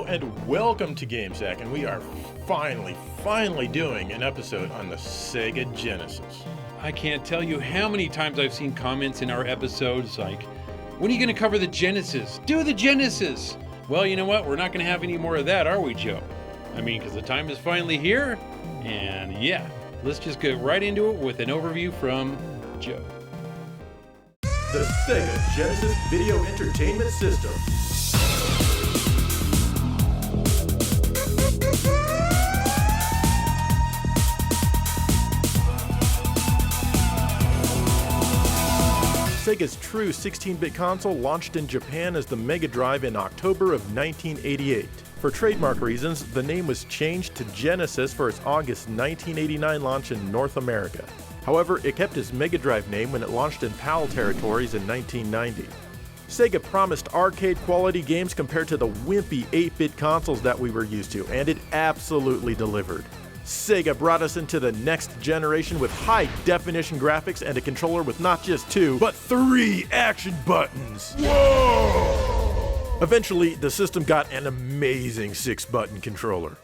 and welcome to GameSack, and we are finally doing an episode on the Sega Genesis. I can't tell you how many times I've seen comments in our episodes like, when are you going to cover the Genesis? Do the Genesis! Well, you know what? We're not going to have any more of that, are we, Joe? I mean, because the time is finally here, and yeah, let's just get right into it with an overview from Joe. The Sega Genesis Video Entertainment System. Sega's true 16-bit console launched in Japan as the Mega Drive in October of 1988. For trademark reasons, the name was changed to Genesis for its August 1989 launch in North America. However, it kept its Mega Drive name when it launched in PAL territories in 1990. Sega promised arcade-quality games compared to the wimpy 8-bit consoles that we were used to, and it absolutely delivered. Sega brought us into the next generation with high-definition graphics and a controller with not just 2, but 3 action buttons. Whoa! Eventually, the system got an amazing 6-button controller.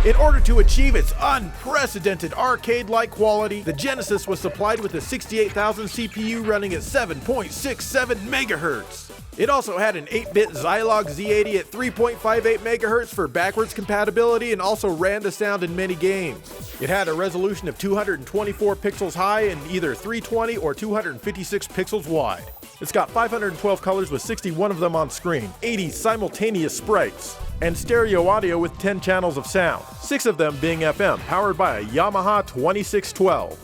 In order to achieve its unprecedented arcade-like quality, the Genesis was supplied with a 68,000 CPU running at 7.67 MHz. It also had an 8-bit Zilog Z80 at 3.58 MHz for backwards compatibility and also ran the sound in many games. It had a resolution of 224 pixels high and either 320 or 256 pixels wide. It's got 512 colors with 61 of them on screen, 80 simultaneous sprites, and stereo audio with 10 channels of sound, 6 of them being FM, powered by a Yamaha 2612.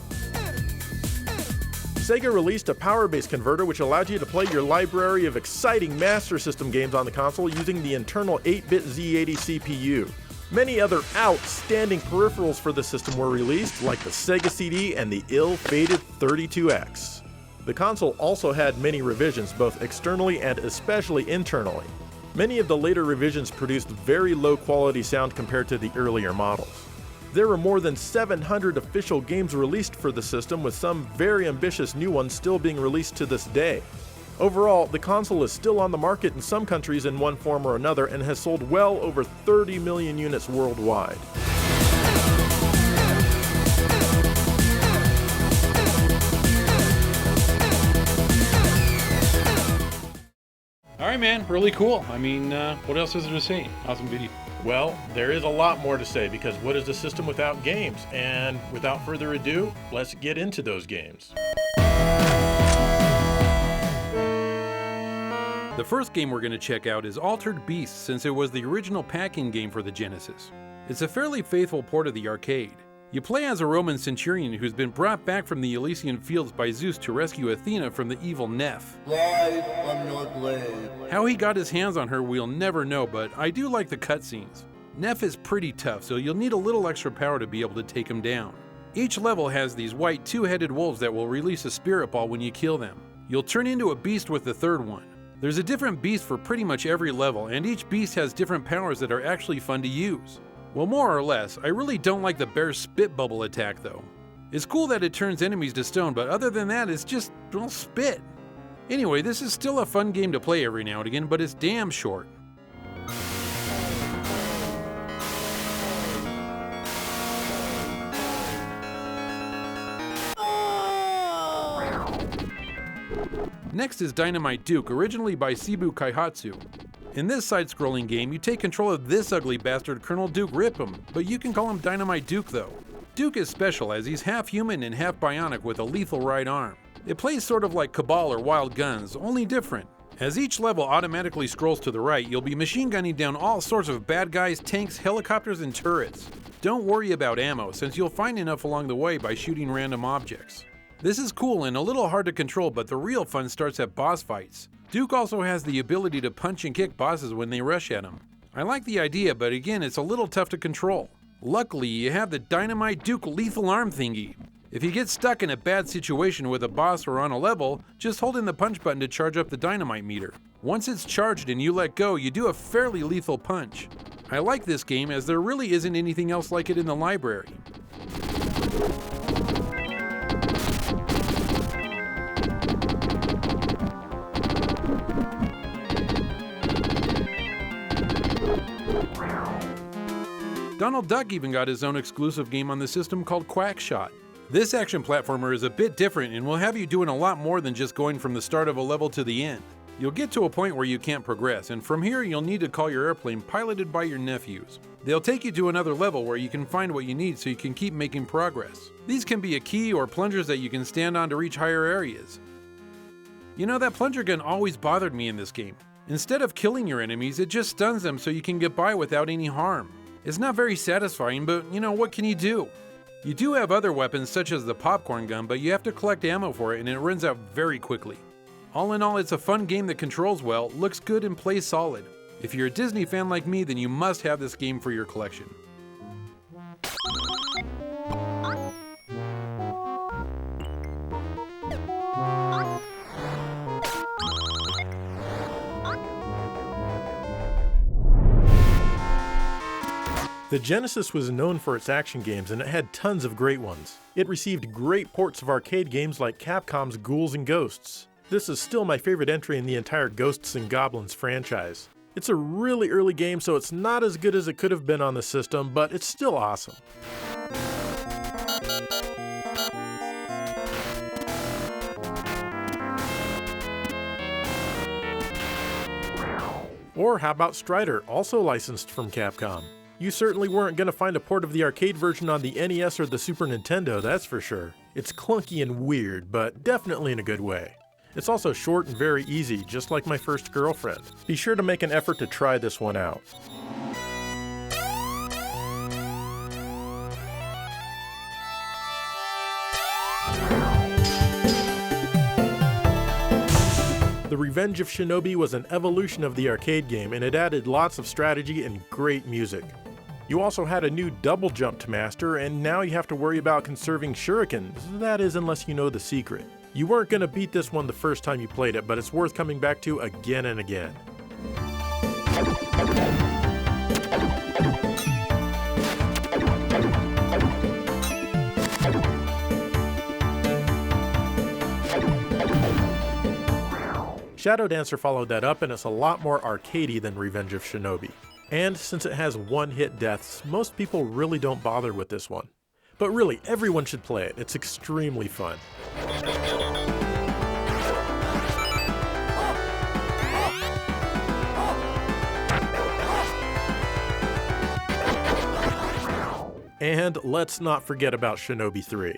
Sega released a power-based converter which allowed you to play your library of exciting Master System games on the console using the internal 8-bit Z80 CPU. Many other outstanding peripherals for the system were released, like the Sega CD and the ill-fated 32X. The console also had many revisions, both externally and especially internally. Many of the later revisions produced very low-quality sound compared to the earlier models. There were more than 700 official games released for the system, with some very ambitious new ones still being released to this day. Overall, the console is still on the market in some countries in one form or another and has sold well over 30 million units worldwide. Alright man, really cool. I mean, what else is there to say? Awesome video. Well, there is a lot more to say because what is a system without games? And without further ado, let's get into those games. The first game we're going to check out is Altered Beast, since it was the original pack-in game for the Genesis. It's a fairly faithful port of the arcade. You play as a Roman centurion who's been brought back from the Elysian fields by Zeus to rescue Athena from the evil Neph. How he got his hands on her we'll never know, but I do like the cutscenes. Neph is pretty tough, so you'll need a little extra power to be able to take him down. Each level has these white two-headed wolves that will release a spirit ball when you kill them. You'll turn into a beast with the third one. There's a different beast for pretty much every level, and each beast has different powers that are actually fun to use. Well, more or less, I really don't like the bear's spit bubble attack though. It's cool that it turns enemies to stone, but other than that, it's just, well, spit. Anyway, this is still a fun game to play every now and again, but it's damn short. Next is Dynamite Duke, originally by Seibu Kaihatsu. In this side-scrolling game, you take control of this ugly bastard, Colonel Duke Rip'em, but you can call him Dynamite Duke though. Duke is special as he's half human and half bionic with a lethal right arm. It plays sort of like Cabal or Wild Guns, only different. As each level automatically scrolls to the right, you'll be machine gunning down all sorts of bad guys, tanks, helicopters, and turrets. Don't worry about ammo, since you'll find enough along the way by shooting random objects. This is cool and a little hard to control, but the real fun starts at boss fights. Duke also has the ability to punch and kick bosses when they rush at him. I like the idea, but again, it's a little tough to control. Luckily, you have the Dynamite Duke lethal arm thingy. If you get stuck in a bad situation with a boss or on a level, just hold in the punch button to charge up the dynamite meter. Once it's charged and you let go, you do a fairly lethal punch. I like this game as there really isn't anything else like it in the library. Donald Duck even got his own exclusive game on the system called Quackshot. This action platformer is a bit different and will have you doing a lot more than just going from the start of a level to the end. You'll get to a point where you can't progress, and from here you'll need to call your airplane piloted by your nephews. They'll take you to another level where you can find what you need so you can keep making progress. These can be a key or plungers that you can stand on to reach higher areas. You know, that plunger gun always bothered me in this game. Instead of killing your enemies, it just stuns them so you can get by without any harm. It's not very satisfying, but you know, what can you do? You do have other weapons such as the popcorn gun, but you have to collect ammo for it and it runs out very quickly. All in all, it's a fun game that controls well, looks good, and plays solid. If you're a Disney fan like me, then you must have this game for your collection. The Genesis was known for its action games, and it had tons of great ones. It received great ports of arcade games like Capcom's Ghouls and Ghosts. This is still my favorite entry in the entire Ghosts and Goblins franchise. It's a really early game, so it's not as good as it could have been on the system, but it's still awesome. Or how about Strider, also licensed from Capcom? You certainly weren't going to find a port of the arcade version on the NES or the Super Nintendo, that's for sure. It's clunky and weird, but definitely in a good way. It's also short and very easy, just like my first girlfriend. Be sure to make an effort to try this one out. The Revenge of Shinobi was an evolution of the arcade game, and it added lots of strategy and great music. You also had a new double jump to master, and now you have to worry about conserving shurikens, that is unless you know the secret. You weren't going to beat this one the first time you played it, but it's worth coming back to again and again. Shadow Dancer followed that up, and it's a lot more arcadey than Revenge of Shinobi. And since it has one-hit deaths, most people really don't bother with this one. But really, everyone should play it. It's extremely fun. And let's not forget about Shinobi 3.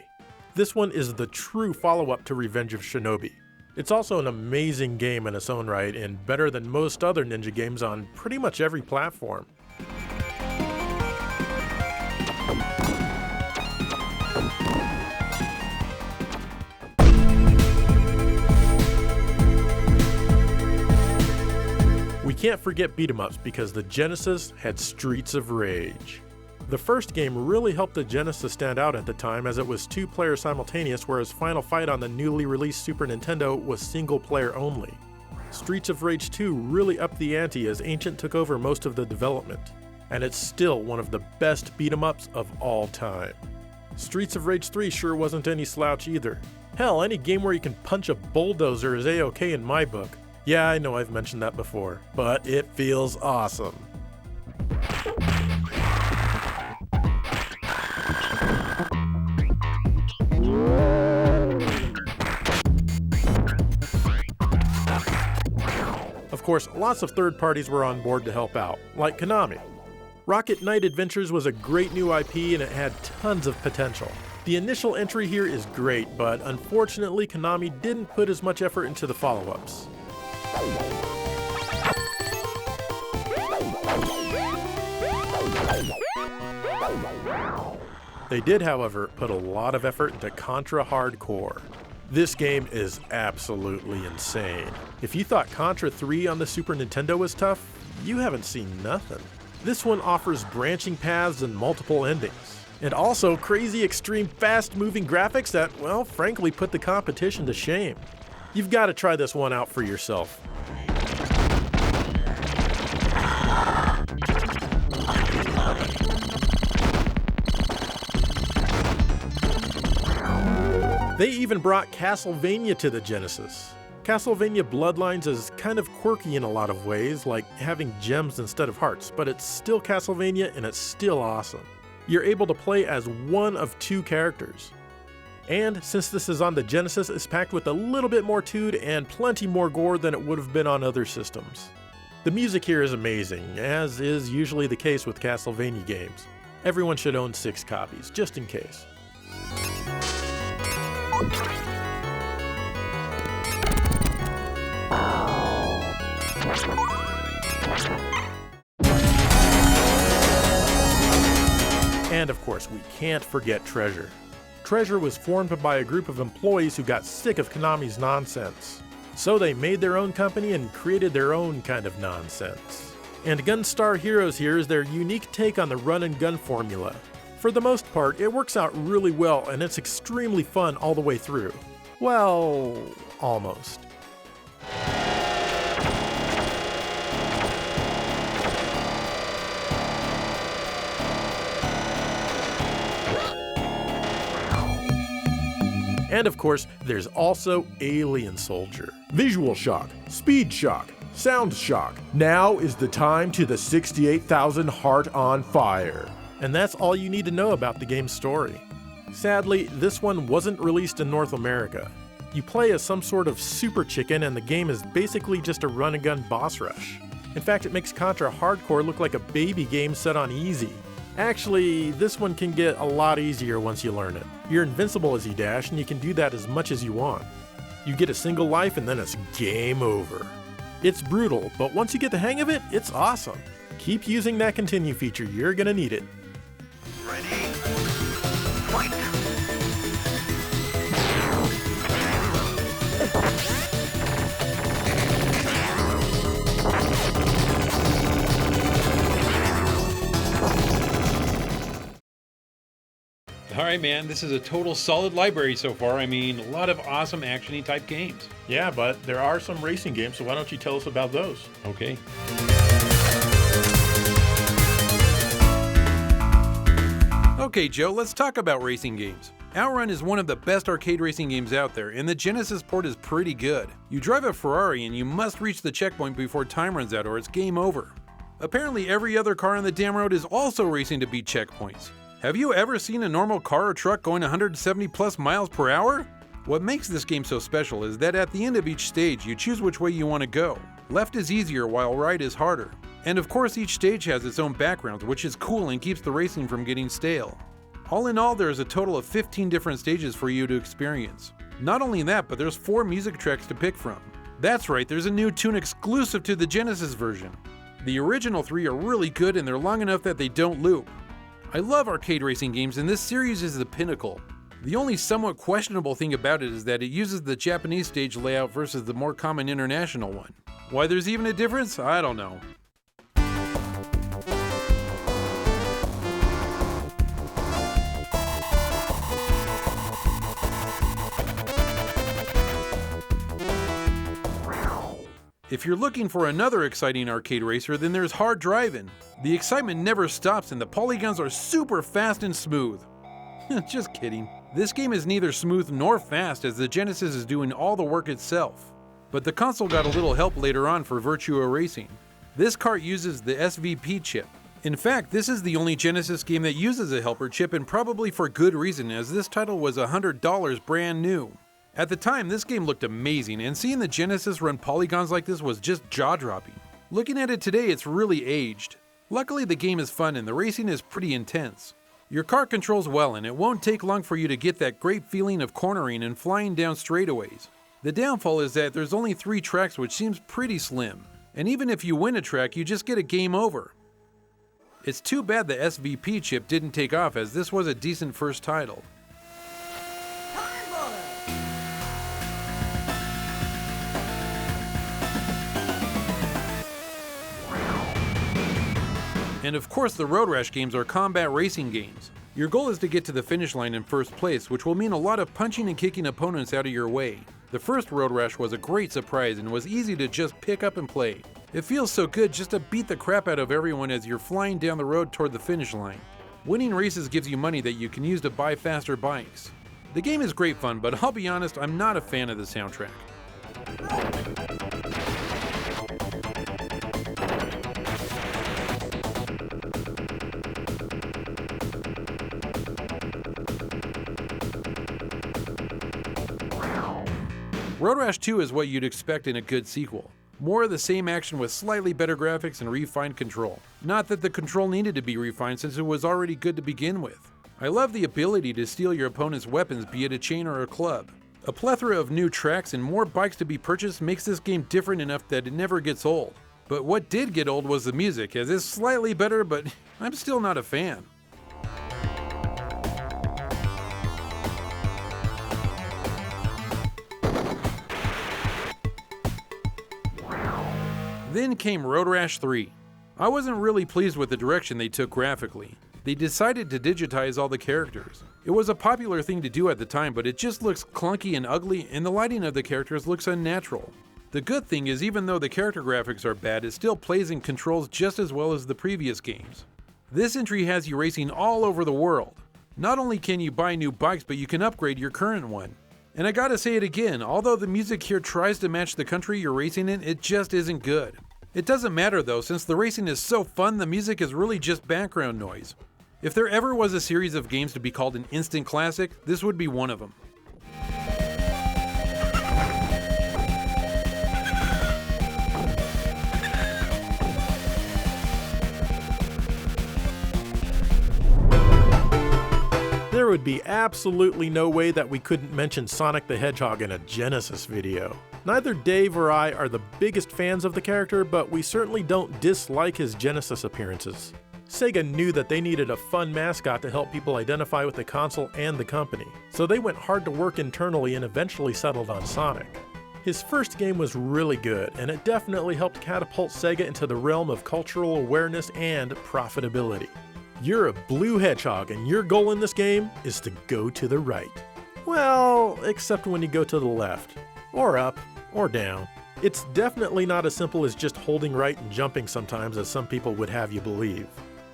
This one is the true follow-up to Revenge of Shinobi. It's also an amazing game in its own right, and better than most other ninja games on pretty much every platform. We can't forget beat-em-ups because the Genesis had Streets of Rage. The first game really helped the Genesis stand out at the time, as it was two-player simultaneous, whereas Final Fight on the newly released Super Nintendo was single-player only. Streets of Rage 2 really upped the ante as Ancient took over most of the development, and it's still one of the best beat-em-ups of all time. Streets of Rage 3 sure wasn't any slouch either. Hell, any game where you can punch a bulldozer is A-OK in my book. Yeah, I know I've mentioned that before, but it feels awesome. Of course, lots of third parties were on board to help out, like Konami. Rocket Knight Adventures was a great new IP and it had tons of potential. The initial entry here is great, but unfortunately Konami didn't put as much effort into the follow-ups. They did, however, put a lot of effort into Contra Hardcore. This game is absolutely insane. If you thought Contra 3 on the Super Nintendo was tough, you haven't seen nothing. This one offers branching paths and multiple endings. And also crazy extreme fast-moving graphics that, well, frankly put the competition to shame. You've got to try this one out for yourself. They even brought Castlevania to the Genesis. Castlevania Bloodlines is kind of quirky in a lot of ways, like having gems instead of hearts, but it's still Castlevania and it's still awesome. You're able to play as one of two characters. And since this is on the Genesis, it's packed with a little bit more tude and plenty more gore than it would have been on other systems. The music here is amazing, as is usually the case with Castlevania games. Everyone should own 6 copies, just in case. And of course, we can't forget Treasure. Treasure was formed by a group of employees who got sick of Konami's nonsense. So they made their own company and created their own kind of nonsense. And Gunstar Heroes here is their unique take on the run and gun formula. For the most part, it works out really well and it's extremely fun all the way through. Well, almost. And of course, there's also Alien Soldier. Visual shock, speed shock, sound shock. Now is the time to the 68,000 heart on fire. And that's all you need to know about the game's story. Sadly, this one wasn't released in North America. You play as some sort of super chicken and the game is basically just a run and gun boss rush. In fact, it makes Contra Hardcore look like a baby game set on easy. Actually, this one can get a lot easier once you learn it. You're invincible as you dash, and you can do that as much as you want. You get a single life, and then it's game over. It's brutal, but once you get the hang of it, it's awesome. Keep using that continue feature, you're gonna need it. Ready? Fight! Alright man, this is a total solid library so far. I mean, a lot of awesome action-y type games. Yeah, but there are some racing games, so why don't you tell us about those? Okay. Okay Joe, let's talk about racing games. Outrun is one of the best arcade racing games out there, and the Genesis port is pretty good. You drive a Ferrari and you must reach the checkpoint before time runs out or it's game over. Apparently every other car on the damn road is also racing to beat checkpoints. Have you ever seen a normal car or truck going 170 plus miles per hour? What makes this game so special is that at the end of each stage you choose which way you want to go. Left is easier while right is harder. And of course each stage has its own background, which is cool and keeps the racing from getting stale. All in all, there is a total of 15 different stages for you to experience. Not only that, but there's 4 music tracks to pick from. That's right, there's a new tune exclusive to the Genesis version. The original 3 are really good and they're long enough that they don't loop. I love arcade racing games and this series is the pinnacle. The only somewhat questionable thing about it is that it uses the Japanese stage layout versus the more common international one. Why there's even a difference? I don't know. If you're looking for another exciting arcade racer, then there's Hard Drivin'. The excitement never stops and the polygons are super fast and smooth. Just kidding. This game is neither smooth nor fast as the Genesis is doing all the work itself. But the console got a little help later on for Virtua Racing. This kart uses the SVP chip. In fact, this is the only Genesis game that uses a helper chip and probably for good reason as this title was $100 brand new. At the time, this game looked amazing, and seeing the Genesis run polygons like this was just jaw-dropping. Looking at it today, it's really aged. Luckily, the game is fun and the racing is pretty intense. Your car controls well, and it won't take long for you to get that great feeling of cornering and flying down straightaways. The downfall is that there's only 3 tracks, which seems pretty slim. And even if you win a track, you just get a game over. It's too bad the SVP chip didn't take off, as this was a decent first title. And of course the Road Rash games are combat racing games. Your goal is to get to the finish line in first place, which will mean a lot of punching and kicking opponents out of your way. The first Road Rash was a great surprise and was easy to just pick up and play. It feels so good just to beat the crap out of everyone as you're flying down the road toward the finish line. Winning races gives you money that you can use to buy faster bikes. The game is great fun, but I'll be honest, I'm not a fan of the soundtrack. Road Rash 2 is what you'd expect in a good sequel. More of the same action with slightly better graphics and refined control. Not that the control needed to be refined since it was already good to begin with. I love the ability to steal your opponent's weapons, be it a chain or a club. A plethora of new tracks and more bikes to be purchased makes this game different enough that it never gets old. But what did get old was the music, as it's slightly better, but I'm still not a fan. Then came Road Rash 3. I wasn't really pleased with the direction they took graphically. They decided to digitize all the characters. It was a popular thing to do at the time, but it just looks clunky and ugly, and the lighting of the characters looks unnatural. The good thing is, even though the character graphics are bad, it still plays and controls just as well as the previous games. This entry has you racing all over the world. Not only can you buy new bikes, but you can upgrade your current one. And I gotta say it again, although the music here tries to match the country you're racing in, it just isn't good. It doesn't matter though, since the racing is so fun, the music is really just background noise. If there ever was a series of games to be called an instant classic, this would be one of them. There would be absolutely no way that we couldn't mention Sonic the Hedgehog in a Genesis video. Neither Dave or I are the biggest fans of the character, but we certainly don't dislike his Genesis appearances. Sega knew that they needed a fun mascot to help people identify with the console and the company, so they went hard to work internally and eventually settled on Sonic. His first game was really good, and it definitely helped catapult Sega into the realm of cultural awareness and profitability. You're a blue hedgehog, and your goal in this game is to go to the right. Well, except when you go to the left, or up, or down. It's definitely not as simple as just holding right and jumping sometimes, as some people would have you believe.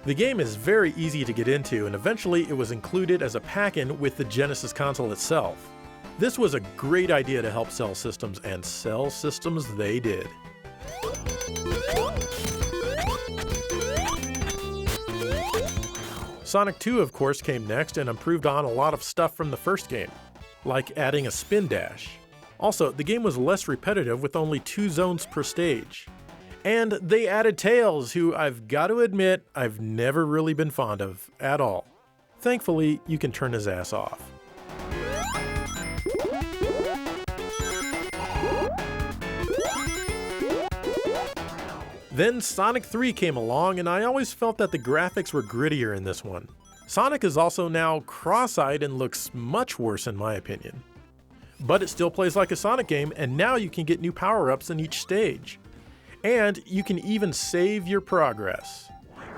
The game is very easy to get into, and eventually it was included as a pack-in with the Genesis console itself. This was a great idea to help sell systems, and sell systems they did. Sonic 2, of course, came next and improved on a lot of stuff from the first game, like adding a spin dash. Also, the game was less repetitive with only 2 zones per stage. And they added Tails, who I've got to admit I've never really been fond of at all. Thankfully, you can turn his ass off. Then Sonic 3 came along, and I always felt that the graphics were grittier in this one. Sonic is also now cross-eyed and looks much worse in my opinion. But it still plays like a Sonic game, and now you can get new power-ups in each stage. And you can even save your progress.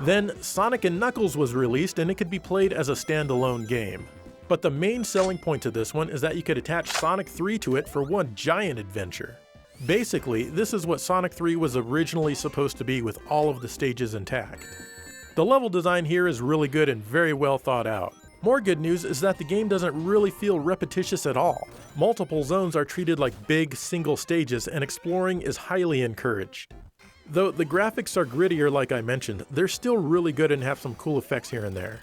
Then Sonic & Knuckles was released, and it could be played as a standalone game. But the main selling point to this one is that you could attach Sonic 3 to it for one giant adventure. Basically, this is what Sonic 3 was originally supposed to be, with all of the stages intact. The level design here is really good and very well thought out. More good news is that the game doesn't really feel repetitious at all. Multiple zones are treated like big, single stages, and exploring is highly encouraged. Though the graphics are grittier like I mentioned, they're still really good and have some cool effects here and there.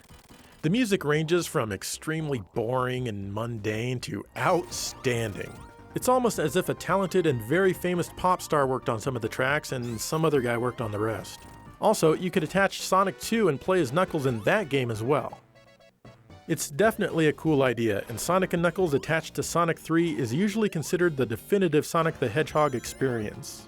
The music ranges from extremely boring and mundane to outstanding. It's almost as if a talented and very famous pop star worked on some of the tracks and some other guy worked on the rest. Also, you could attach Sonic 2 and play as Knuckles in that game as well. It's definitely a cool idea, and Sonic & Knuckles attached to Sonic 3 is usually considered the definitive Sonic the Hedgehog experience.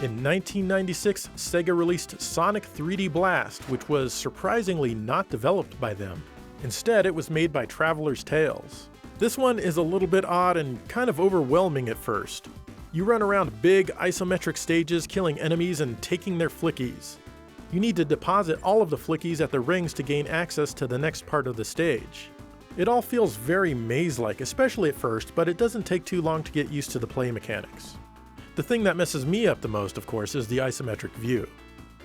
In 1996, Sega released Sonic 3D Blast, which was surprisingly not developed by them. Instead, it was made by Traveler's Tales. This one is a little bit odd and kind of overwhelming at first. You run around big isometric stages, killing enemies and taking their flickies. You need to deposit all of the flickies at the rings to gain access to the next part of the stage. It all feels very maze-like, especially at first, but it doesn't take too long to get used to the play mechanics. The thing that messes me up the most, of course, is the isometric view.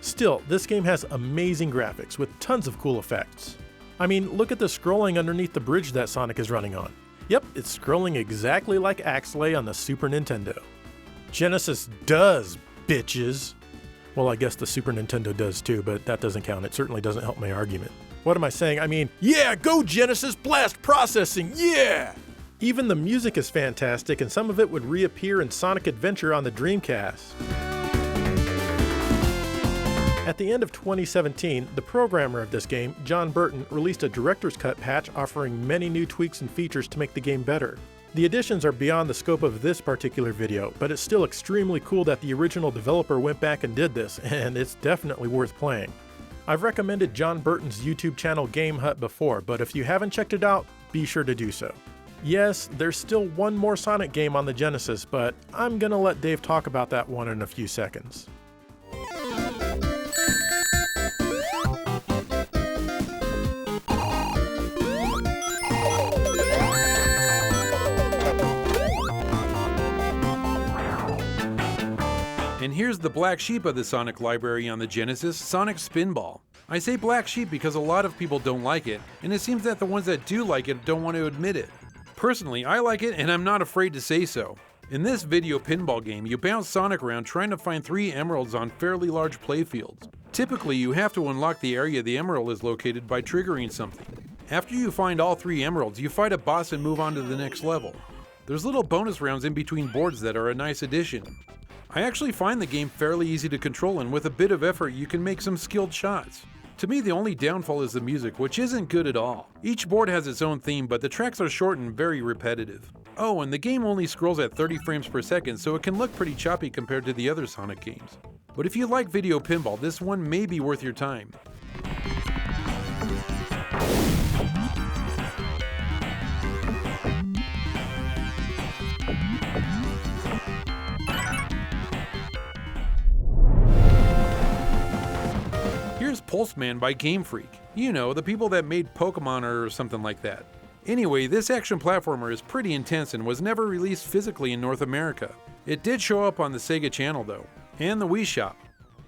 Still, this game has amazing graphics with tons of cool effects. I mean, look at the scrolling underneath the bridge that Sonic is running on. Yep, it's scrolling exactly like Axelay on the Super Nintendo. Genesis does, bitches! Well, I guess the Super Nintendo does too, but that doesn't count. It certainly doesn't help my argument. What am I saying? I mean, yeah, go Genesis, blast processing, yeah! Even the music is fantastic, and some of it would reappear in Sonic Adventure on the Dreamcast. At the end of 2017, the programmer of this game, John Burton, released a director's cut patch offering many new tweaks and features to make the game better. The additions are beyond the scope of this particular video, but it's still extremely cool that the original developer went back and did this, and it's definitely worth playing. I've recommended John Burton's YouTube channel Game Hut before, but if you haven't checked it out, be sure to do so. Yes, there's still one more Sonic game on the Genesis, but I'm gonna let Dave talk about that one in a few seconds. And here's the black sheep of the Sonic library on the Genesis, Sonic Spinball. I say black sheep because a lot of people don't like it, and it seems that the ones that do like it don't want to admit it. Personally, I like it, and I'm not afraid to say so. In this video pinball game, you bounce Sonic around trying to find 3 emeralds on fairly large playfields. Typically, you have to unlock the area the emerald is located by triggering something. After you find all 3 emeralds, you fight a boss and move on to the next level. There's little bonus rounds in between boards that are a nice addition. I actually find the game fairly easy to control, and with a bit of effort you can make some skilled shots. To me, the only downfall is the music, which isn't good at all. Each board has its own theme, but the tracks are short and very repetitive. Oh, and the game only scrolls at 30 frames per second, so it can look pretty choppy compared to the other Sonic games. But if you like video pinball, this one may be worth your time. Here's Pulseman by Game Freak. You know, the people that made Pokemon or something like that. Anyway, this action platformer is pretty intense and was never released physically in North America. It did show up on the Sega channel though, and the Wii Shop.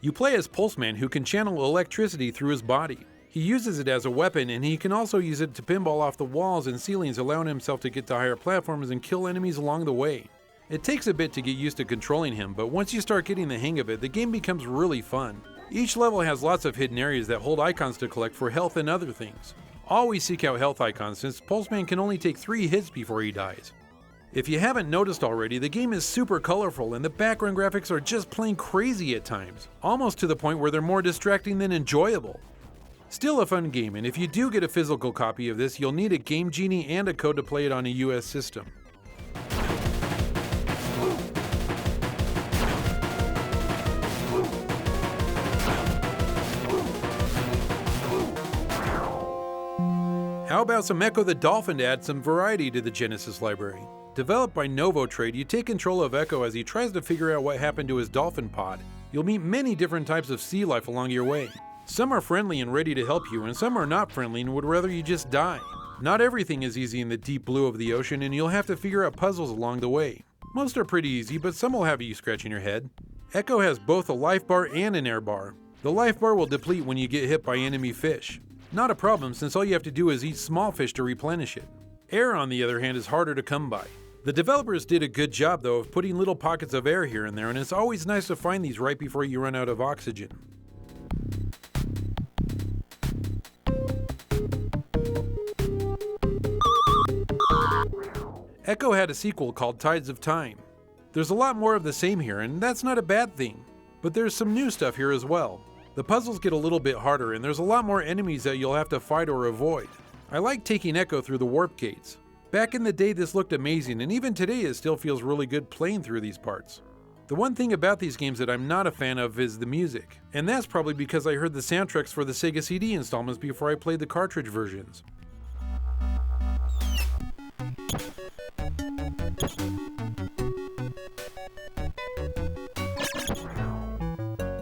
You play as Pulseman, who can channel electricity through his body. He uses it as a weapon, and he can also use it to pinball off the walls and ceilings, allowing himself to get to higher platforms and kill enemies along the way. It takes a bit to get used to controlling him, but once you start getting the hang of it, the game becomes really fun. Each level has lots of hidden areas that hold icons to collect for health and other things. Always seek out health icons, since Pulseman can only take 3 hits before he dies. If you haven't noticed already, the game is super colorful and the background graphics are just plain crazy at times, almost to the point where they're more distracting than enjoyable. Still a fun game, and if you do get a physical copy of this, you'll need a Game Genie and a code to play it on a US system. How about some Ecco the Dolphin to add some variety to the Genesis library? Developed by Novotrade, you take control of Ekko as he tries to figure out what happened to his dolphin pod. You'll meet many different types of sea life along your way. Some are friendly and ready to help you, and some are not friendly and would rather you just die. Not everything is easy in the deep blue of the ocean, and you'll have to figure out puzzles along the way. Most are pretty easy, but some will have you scratching your head. Ekko has both a life bar and an air bar. The life bar will deplete when you get hit by enemy fish. Not a problem, since all you have to do is eat small fish to replenish it. Air, on the other hand, is harder to come by. The developers did a good job though of putting little pockets of air here and there, and it's always nice to find these right before you run out of oxygen. Ekko had a sequel called Tides of Time. There's a lot more of the same here, and that's not a bad thing. But there's some new stuff here as well. The puzzles get a little bit harder, and there's a lot more enemies that you'll have to fight or avoid. I like taking Ekko through the warp gates. Back in the day this looked amazing, and even today it still feels really good playing through these parts. The one thing about these games that I'm not a fan of is the music, and that's probably because I heard the soundtracks for the Sega CD installments before I played the cartridge versions.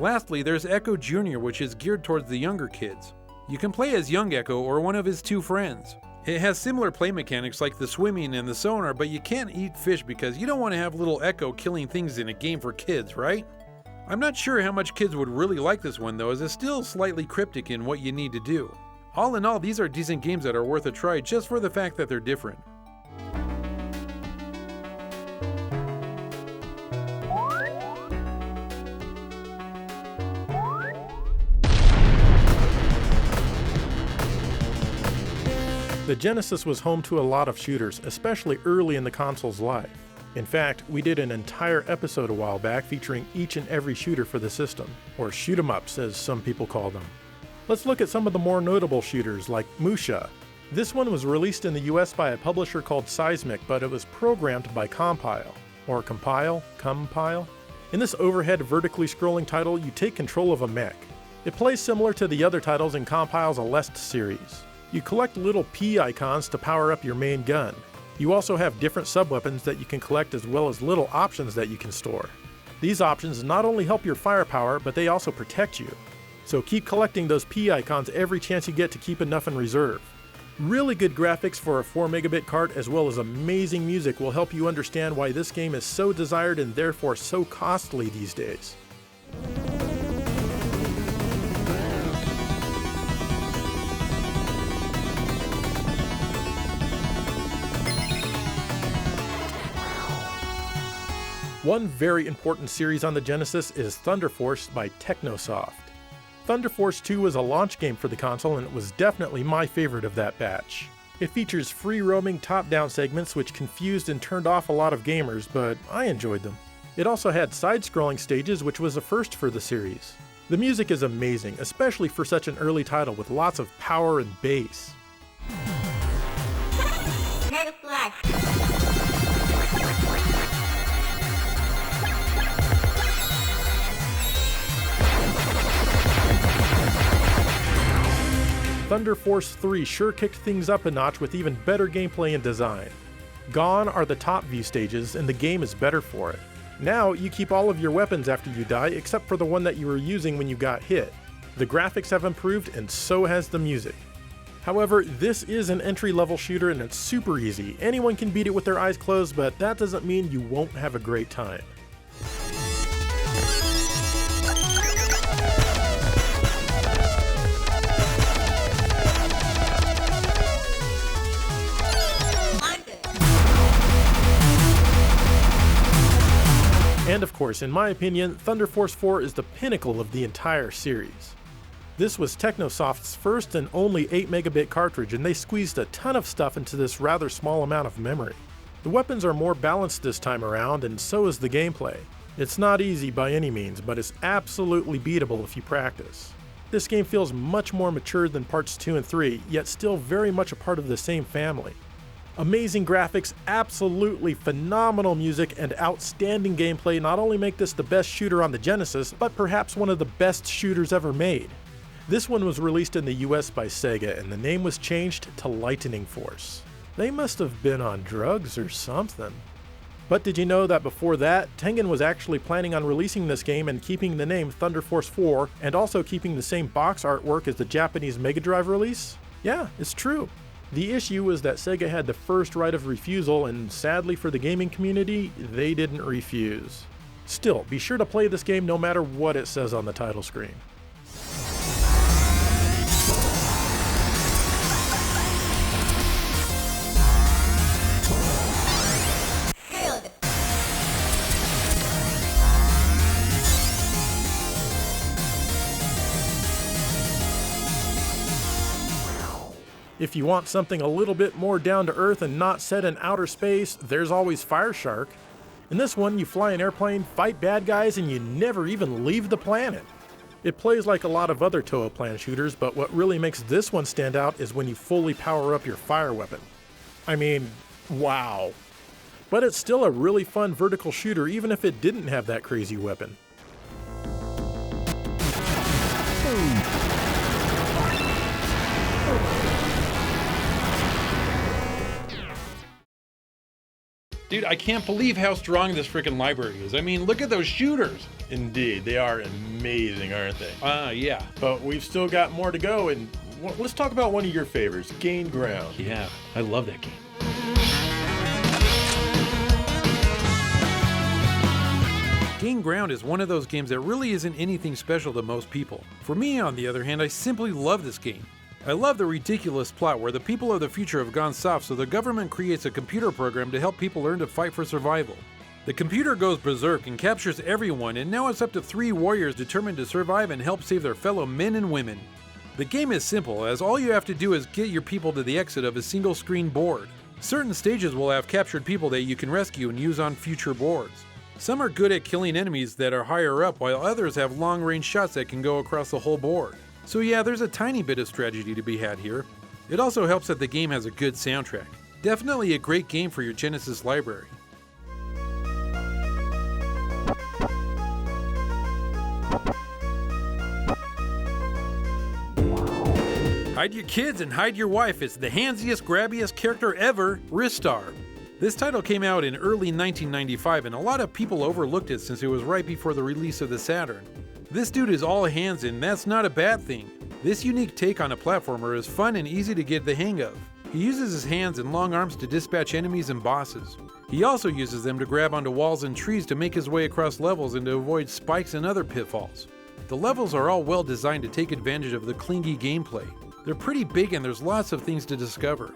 Lastly, there's Ekko Jr., which is geared towards the younger kids. You can play as young Ekko or one of his 2 friends. It has similar play mechanics like the swimming and the sonar, but you can't eat fish because you don't want to have little Ekko killing things in a game for kids, right? I'm not sure how much kids would really like this one though, as it's still slightly cryptic in what you need to do. All in all, these are decent games that are worth a try just for the fact that they're different. The Genesis was home to a lot of shooters, especially early in the console's life. In fact, we did an entire episode a while back featuring each and every shooter for the system, or shoot-em-ups as some people call them. Let's look at some of the more notable shooters like Musha. This one was released in the US by a publisher called Seismic, but it was programmed by Compile. Or Compile? In this overhead vertically scrolling title, you take control of a mech. It plays similar to the other titles in Compile's Aleste series. You collect little P icons to power up your main gun. You also have different sub-weapons that you can collect as well as little options that you can store. These options not only help your firepower, but they also protect you. So keep collecting those P icons every chance you get to keep enough in reserve. Really good graphics for a 4 megabit card as well as amazing music will help you understand why this game is so desired and therefore so costly these days. One very important series on the Genesis is Thunder Force by Technosoft. Thunder Force 2 was a launch game for the console and it was definitely my favorite of that batch. It features free-roaming top-down segments which confused and turned off a lot of gamers, but I enjoyed them. It also had side-scrolling stages, which was a first for the series. The music is amazing, especially for such an early title with lots of power and bass. Thunder Force 3 sure kicked things up a notch with even better gameplay and design. Gone are the top view stages and the game is better for it. Now you keep all of your weapons after you die except for the one that you were using when you got hit. The graphics have improved and so has the music. However, this is an entry-level shooter and it's super easy. Anyone can beat it with their eyes closed, but that doesn't mean you won't have a great time. And of course, in my opinion, Thunder Force 4 is the pinnacle of the entire series. This was Technosoft's first and only 8 megabit cartridge, and they squeezed a ton of stuff into this rather small amount of memory. The weapons are more balanced this time around, and so is the gameplay. It's not easy by any means, but it's absolutely beatable if you practice. This game feels much more mature than parts 2 and 3, yet still very much a part of the same family. Amazing graphics, absolutely phenomenal music, and outstanding gameplay not only make this the best shooter on the Genesis, but perhaps one of the best shooters ever made. This one was released in the US by Sega, and the name was changed to Lightning Force. They must have been on drugs or something. But did you know that before that, Tengen was actually planning on releasing this game and keeping the name Thunder Force 4, and also keeping the same box artwork as the Japanese megadrive release? Yeah, it's true. The issue was that Sega had the first right of refusal, and sadly for the gaming community, they didn't refuse. Still, be sure to play this game no matter what it says on the title screen. If you want something a little bit more down to earth and not set in outer space, there's always Fire Shark. In this one, you fly an airplane, fight bad guys, and you never even leave the planet. It plays like a lot of other Toa Plan shooters, but what really makes this one stand out is when you fully power up your fire weapon. I mean, wow. But it's still a really fun vertical shooter even if it didn't have that crazy weapon. Dude, I can't believe how strong this freaking library is. I mean, look at those shooters. Indeed, they are amazing, aren't they? Yeah. But we've still got more to go, and let's talk about one of your favorites, Gain Ground. Yeah, I love that game. Gain Ground is one of those games that really isn't anything special to most people. For me, on the other hand, I simply love this game. I love the ridiculous plot where the people of the future have gone soft, so the government creates a computer program to help people learn to fight for survival. The computer goes berserk and captures everyone, and now it's up to 3 warriors determined to survive and help save their fellow men and women. The game is simple, as all you have to do is get your people to the exit of a single screen board. Certain stages will have captured people that you can rescue and use on future boards. Some are good at killing enemies that are higher up, while others have long-range shots that can go across the whole board. So yeah, there's a tiny bit of strategy to be had here. It also helps that the game has a good soundtrack. Definitely a great game for your Genesis library. Hide your kids and hide your wife. It's the handsiest, grabbiest character ever, Ristar. This title came out in early 1995, and a lot of people overlooked it since it was right before the release of the Saturn. This dude is all hands, and that's not a bad thing. This unique take on a platformer is fun and easy to get the hang of. He uses his hands and long arms to dispatch enemies and bosses. He also uses them to grab onto walls and trees to make his way across levels and to avoid spikes and other pitfalls. The levels are all well designed to take advantage of the clingy gameplay. They're pretty big and there's lots of things to discover.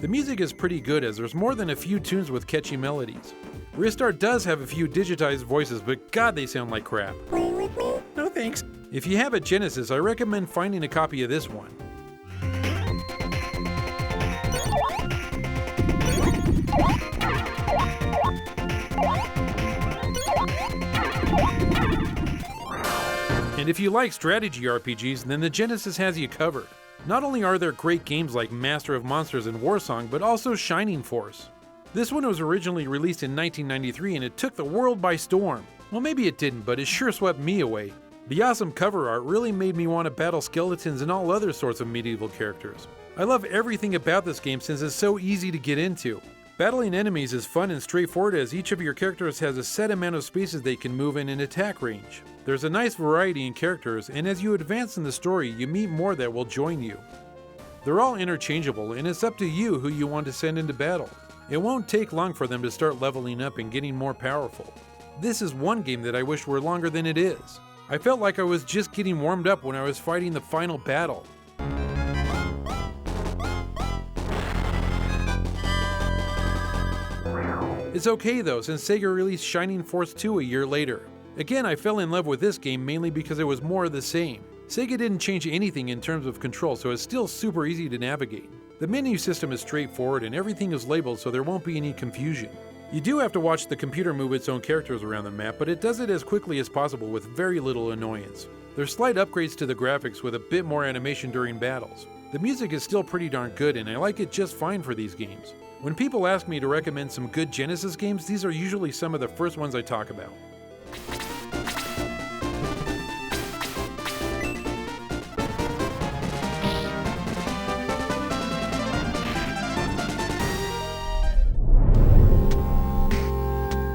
The music is pretty good as there's more than a few tunes with catchy melodies. Ristar does have a few digitized voices, but god they sound like crap. Play with me? No thanks. If you have a Genesis, I recommend finding a copy of this one. And if you like strategy RPGs, then the Genesis has you covered. Not only are there great games like Master of Monsters and Warsong, but also Shining Force. This one was originally released in 1993 and it took the world by storm. Well, maybe it didn't, but it sure swept me away. The awesome cover art really made me want to battle skeletons and all other sorts of medieval characters. I love everything about this game since it's so easy to get into. Battling enemies is fun and straightforward as each of your characters has a set amount of spaces they can move in an attack range. There's a nice variety in characters, and as you advance in the story, you meet more that will join you. They're all interchangeable, and it's up to you who you want to send into battle. It won't take long for them to start leveling up and getting more powerful. This is one game that I wish were longer than it is. I felt like I was just getting warmed up when I was fighting the final battle. It's okay though, since Sega released Shining Force 2 a year later. Again, I fell in love with this game mainly because it was more of the same. Sega didn't change anything in terms of control, so it's still super easy to navigate. The menu system is straightforward and everything is labeled so there won't be any confusion. You do have to watch the computer move its own characters around the map, but it does it as quickly as possible with very little annoyance. There's slight upgrades to the graphics with a bit more animation during battles. The music is still pretty darn good and I like it just fine for these games. When people ask me to recommend some good Genesis games, these are usually some of the first ones I talk about.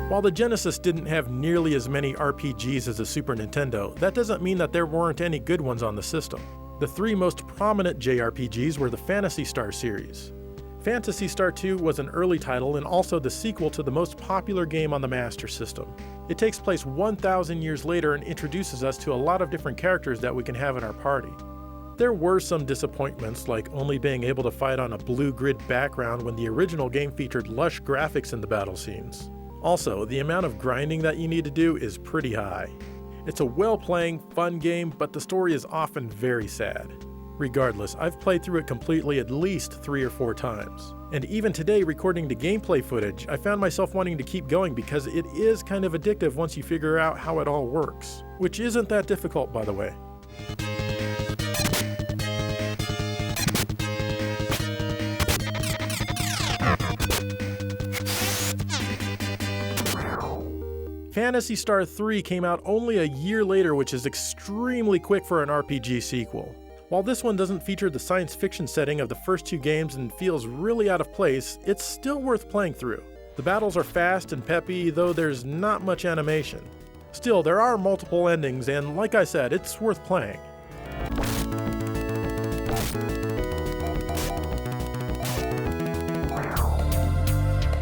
While the Genesis didn't have nearly as many RPGs as the Super Nintendo, that doesn't mean that there weren't any good ones on the system. The 3 most prominent JRPGs were the Phantasy Star series. Phantasy Star 2 was an early title and also the sequel to the most popular game on the Master System. It takes place 1,000 years later and introduces us to a lot of different characters that we can have in our party. There were some disappointments, like only being able to fight on a blue grid background when the original game featured lush graphics in the battle scenes. Also, the amount of grinding that you need to do is pretty high. It's a well-playing, fun game, but the story is often very sad. Regardless, I've played through it completely at least 3 or 4 times. And even today, recording the gameplay footage, I found myself wanting to keep going because it is kind of addictive once you figure out how it all works. Which isn't that difficult, by the way. Phantasy Star 3 came out only a year later, which is extremely quick for an RPG sequel. While this one doesn't feature the science fiction setting of the first 2 games and feels really out of place, it's still worth playing through. The battles are fast and peppy, though there's not much animation. Still, there are multiple endings, and like I said, it's worth playing.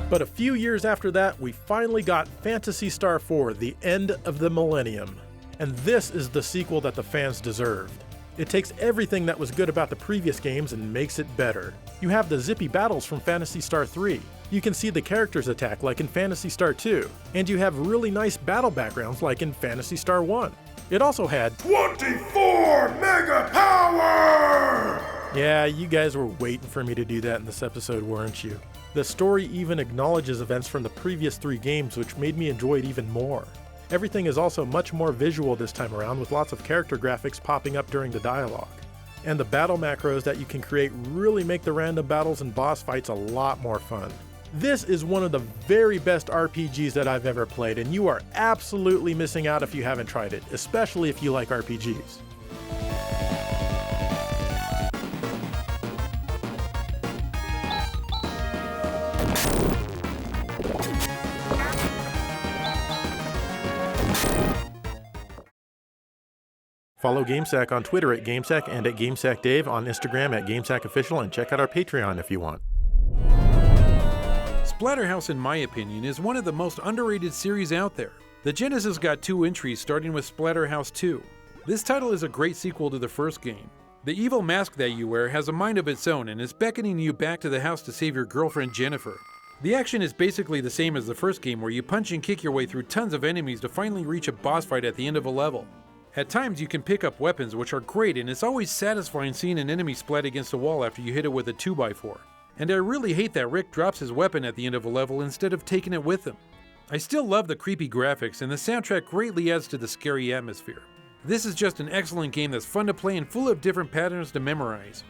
But a few years after that, we finally got Phantasy Star 4: The End of the Millennium. And this is the sequel that the fans deserved. It takes everything that was good about the previous games and makes it better. You have the zippy battles from Phantasy Star 3. You can see the characters attack like in Phantasy Star 2. And you have really nice battle backgrounds like in Phantasy Star 1. It also had 24 mega power! Yeah, you guys were waiting for me to do that in this episode, weren't you? The story even acknowledges events from the previous 3 games, which made me enjoy it even more. Everything is also much more visual this time around, with lots of character graphics popping up during the dialogue. And the battle macros that you can create really make the random battles and boss fights a lot more fun. This is one of the very best RPGs that I've ever played, and you are absolutely missing out if you haven't tried it, especially if you like RPGs. Follow GameSack on Twitter at GameSack and at GameSackDave, on Instagram at GameSackOfficial, and check out our Patreon if you want. Splatterhouse, in my opinion, is one of the most underrated series out there. The Genesis got 2 entries, starting with Splatterhouse 2. This title is a great sequel to the first game. The evil mask that you wear has a mind of its own and is beckoning you back to the house to save your girlfriend Jennifer. The action is basically the same as the first game, where you punch and kick your way through tons of enemies to finally reach a boss fight at the end of a level. At times you can pick up weapons, which are great, and it's always satisfying seeing an enemy splat against a wall after you hit it with a 2x4. And I really hate that Rick drops his weapon at the end of a level instead of taking it with him. I still love the creepy graphics, and the soundtrack greatly adds to the scary atmosphere. This is just an excellent game that's fun to play and full of different patterns to memorize.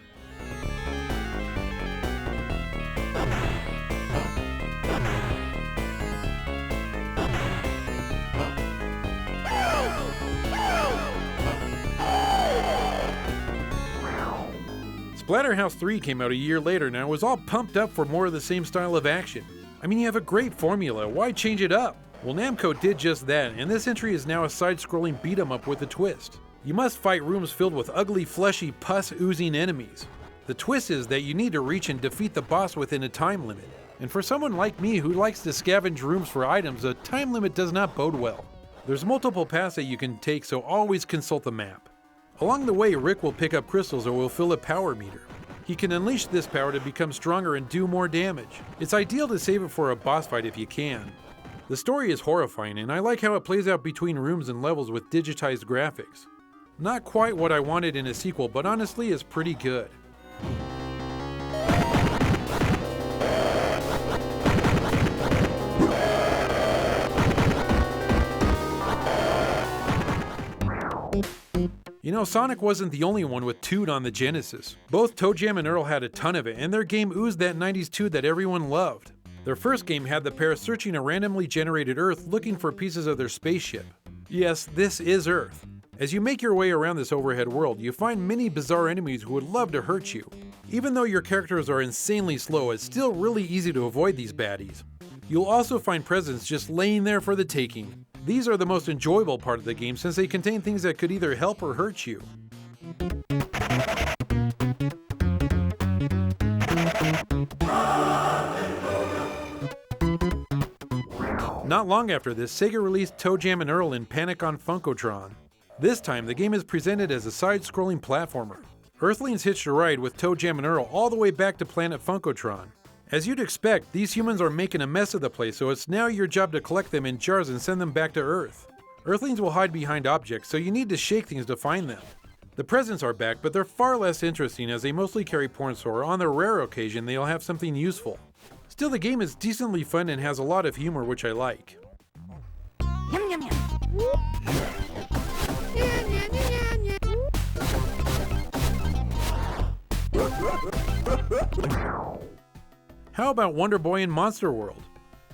Splatterhouse 3 came out a year later and I was all pumped up for more of the same style of action. I mean, you have a great formula, why change it up? Well, Namco did just that, and this entry is now a side-scrolling beat-em-up with a twist. You must fight rooms filled with ugly, fleshy, pus-oozing enemies. The twist is that you need to reach and defeat the boss within a time limit. And for someone like me who likes to scavenge rooms for items, a time limit does not bode well. There's multiple paths that you can take, so always consult the map. Along the way, Rick will pick up crystals or will fill a power meter. He can unleash this power to become stronger and do more damage. It's ideal to save it for a boss fight if you can. The story is horrifying, and I like how it plays out between rooms and levels with digitized graphics. Not quite what I wanted in a sequel, but honestly is pretty good. You know, Sonic wasn't the only one with tude on the Genesis. Both ToeJam and Earl had a ton of it, and their game oozed that 90s tude that everyone loved. Their first game had the pair searching a randomly generated Earth looking for pieces of their spaceship. Yes, this is Earth. As you make your way around this overhead world, you find many bizarre enemies who would love to hurt you. Even though your characters are insanely slow, it's still really easy to avoid these baddies. You'll also find presents just laying there for the taking. These are the most enjoyable part of the game since they contain things that could either help or hurt you. Not long after this, Sega released ToeJam and Earl in Panic on Funkotron. This time, the game is presented as a side-scrolling platformer. Earthlings hitched a ride with ToeJam and Earl all the way back to planet Funkotron. As you'd expect, these humans are making a mess of the place, so it's now your job to collect them in jars and send them back to Earth. Earthlings will hide behind objects, so you need to shake things to find them. The presents are back, but they're far less interesting as they mostly carry porn, so on the rare occasion they'll have something useful. Still, the game is decently fun and has a lot of humor, which I like. Yum, yum, yum. How about Wonder Boy and Monster World?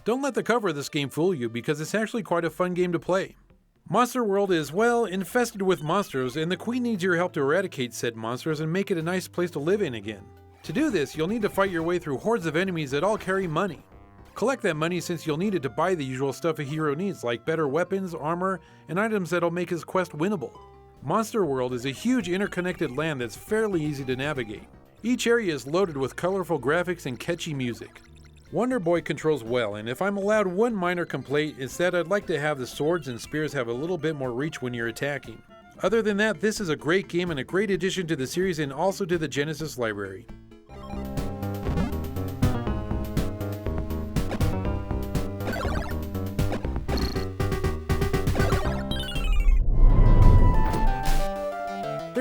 Don't let the cover of this game fool you because it's actually quite a fun game to play. Monster World is, well, infested with monsters, and the Queen needs your help to eradicate said monsters and make it a nice place to live in again. To do this, you'll need to fight your way through hordes of enemies that all carry money. Collect that money since you'll need it to buy the usual stuff a hero needs, like better weapons, armor, and items that'll make his quest winnable. Monster World is a huge interconnected land that's fairly easy to navigate. Each area is loaded with colorful graphics and catchy music. Wonder Boy controls well, and if I'm allowed one minor complaint, it's that I'd like to have the swords and spears have a little bit more reach when you're attacking. Other than that, this is a great game and a great addition to the series and also to the Genesis library.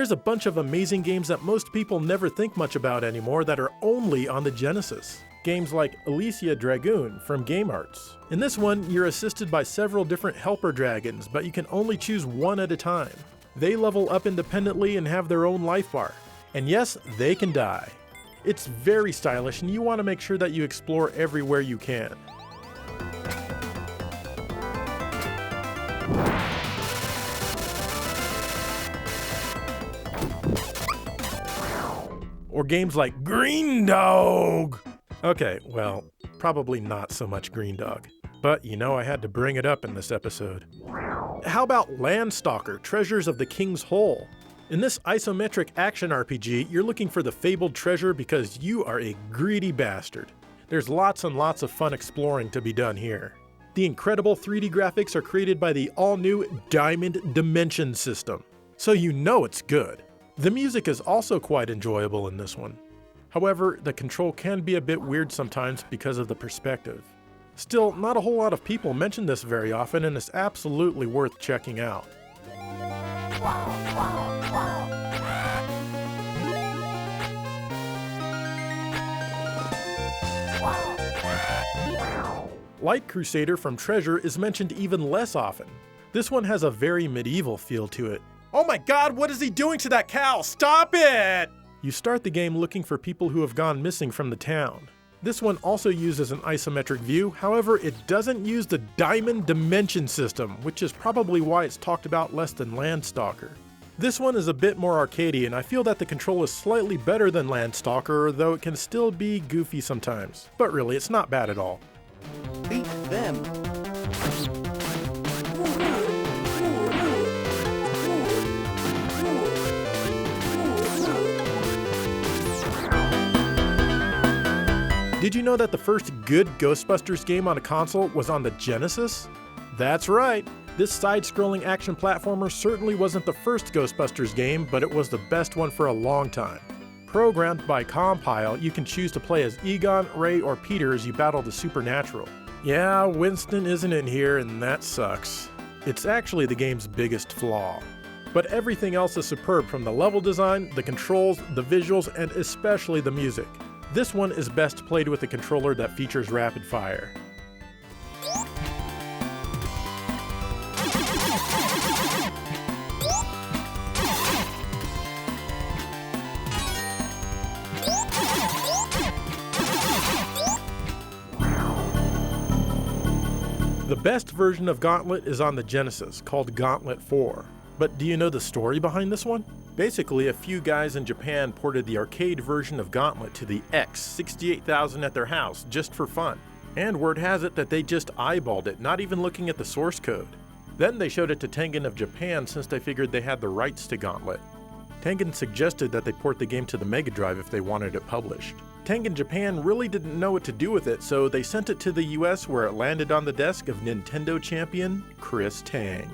There's a bunch of amazing games that most people never think much about anymore that are only on the Genesis. Games like Alesia Dragoon from Game Arts. In this one, you're assisted by several different helper dragons, but you can only choose one at a time. They level up independently and have their own life bar. And yes, they can die. It's very stylish and you want to make sure that you explore everywhere you can. Or games like Green Dog! Okay, well, probably not so much Green Dog. But you know I had to bring it up in this episode. How about Landstalker, Treasures of the King's Hole? In this isometric action RPG, you're looking for the fabled treasure because you are a greedy bastard. There's lots and lots of fun exploring to be done here. The incredible 3D graphics are created by the all-new Diamond Dimension system, so you know it's good. The music is also quite enjoyable in this one. However, the control can be a bit weird sometimes because of the perspective. Still, not a whole lot of people mention this very often and it's absolutely worth checking out. Light Crusader from Treasure is mentioned even less often. This one has a very medieval feel to it. Oh my god, what is he doing to that cow? Stop it! You start the game looking for people who have gone missing from the town. This one also uses an isometric view, however it doesn't use the Diamond Dimension system, which is probably why it's talked about less than Landstalker. This one is a bit more arcadey and I feel that the control is slightly better than Landstalker, though it can still be goofy sometimes. But really, it's not bad at all. Beat them. Did you know that the first good Ghostbusters game on a console was on the Genesis? That's right! This side-scrolling action platformer certainly wasn't the first Ghostbusters game, but it was the best one for a long time. Programmed by Compile, you can choose to play as Egon, Ray, or Peter as you battle the supernatural. Yeah, Winston isn't in here, and that sucks. It's actually the game's biggest flaw. But everything else is superb, from the level design, the controls, the visuals, and especially the music. This one is best played with a controller that features rapid fire. The best version of Gauntlet is on the Genesis, called Gauntlet 4. But do you know the story behind this one? Basically, a few guys in Japan ported the arcade version of Gauntlet to the X68000 at their house, just for fun. And word has it that they just eyeballed it, not even looking at the source code. Then they showed it to Tengen of Japan since they figured they had the rights to Gauntlet. Tengen suggested that they port the game to the megadrive if they wanted it published. Tengen Japan really didn't know what to do with it, so they sent it to the US where it landed on the desk of Nintendo champion Chris Tang.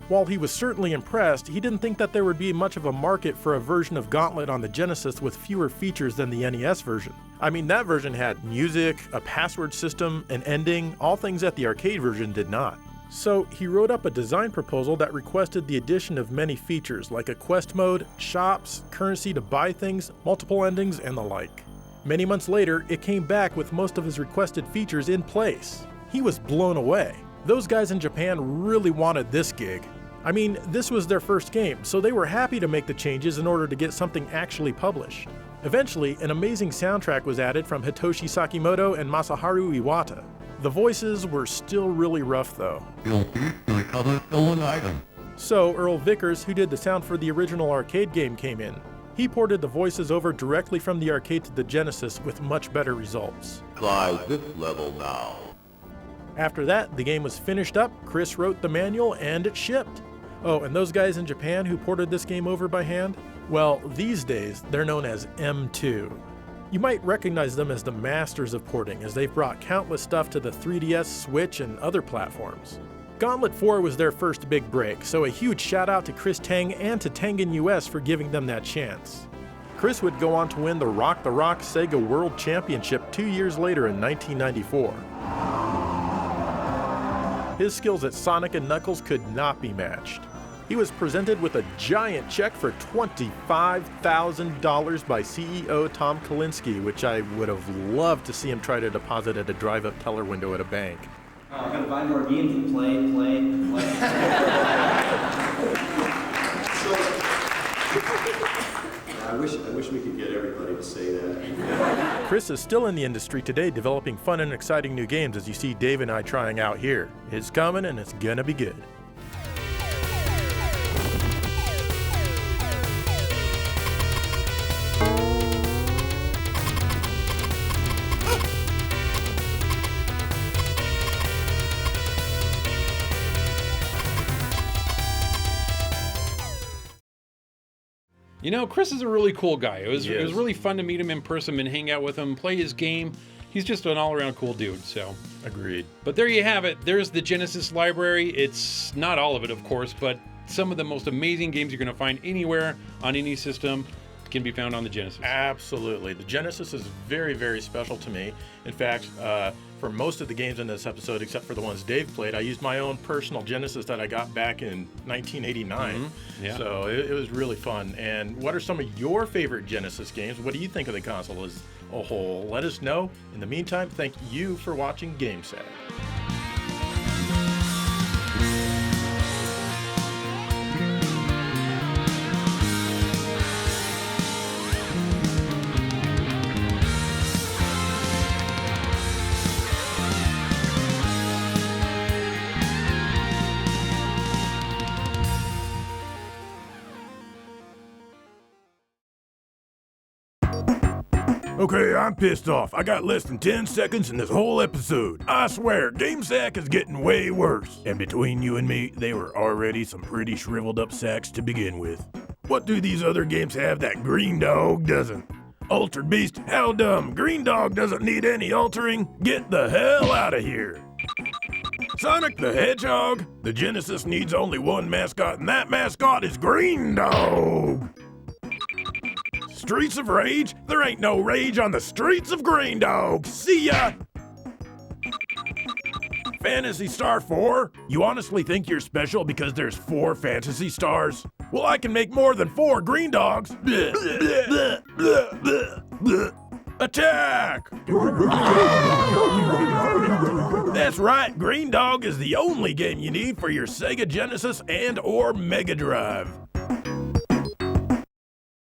While he was certainly impressed, he didn't think that there would be much of a market for a version of Gauntlet on the Genesis with fewer features than the NES version. I mean, that version had music, a password system, an ending, all things that the arcade version did not. So he wrote up a design proposal that requested the addition of many features like a quest mode, shops, currency to buy things, multiple endings, and the like. Many months later, it came back with most of his requested features in place. He was blown away. Those guys in Japan really wanted this gig. I mean, this was their first game, so they were happy to make the changes in order to get something actually published. Eventually, an amazing soundtrack was added from Hitoshi Sakimoto and Masaharu Iwata. The voices were still really rough though. So Earl Vickers, who did the sound for the original arcade game, came in. He ported the voices over directly from the arcade to the Genesis with much better results. Try this level now. After that, the game was finished up, Chris wrote the manual, and it shipped. Oh, and those guys in Japan who ported this game over by hand? Well, these days, they're known as M2. You might recognize them as the masters of porting, as they've brought countless stuff to the 3DS, Switch, and other platforms. Gauntlet 4 was their first big break, so a huge shout out to Chris Tang and to Tengen US for giving them that chance. Chris would go on to win the Rock Sega World Championship 2 years later in 1994. His skills at Sonic and Knuckles could not be matched. He was presented with a giant check for $25,000 by CEO Tom Kalinske, which I would have loved to see him try to deposit at a drive-up teller window at a bank. I'm gonna buy more games and play. I wish we could get everybody to say that. Chris is still in the industry today developing fun and exciting new games, as you see Dave and I trying out here. It's coming and it's gonna be good. You know, Chris is a really cool guy. It was really fun to meet him in person and hang out with him, play his game. He's just an all-around cool dude, so. Agreed. But there you have it. There's the Genesis library. It's not all of it, of course, but some of the most amazing games you're going to find anywhere on any system can be found on the Genesis. Absolutely. The Genesis is very, very special to me. In fact, for most of the games in this episode, except for the ones Dave played, I used my own personal Genesis that I got back in 1989. Mm-hmm. Yeah. So it was really fun. And what are some of your favorite Genesis games? What do you think of the console as a whole? Let us know. In the meantime, thank you for watching GameSat. Okay, I'm pissed off. I got less than 10 seconds in this whole episode. I swear, GameSack is getting way worse. And between you and me, they were already some pretty shriveled up sacks to begin with. What do these other games have that Green Dog doesn't? Altered Beast? How dumb. Green Dog doesn't need any altering. Get the hell out of here. Sonic the Hedgehog? The Genesis needs only one mascot, and that mascot is Green Dog. Streets of Rage? There ain't no rage on the streets of Green Dog. See ya! Phantasy Star 4? You honestly think you're special because there's 4 Phantasy Stars? Well, I can make more than 4 Green Dogs. Bleh, bleh, bleh, bleh, bleh. Attack! That's right, Green Dog is the only game you need for your Sega Genesis and or Mega Drive.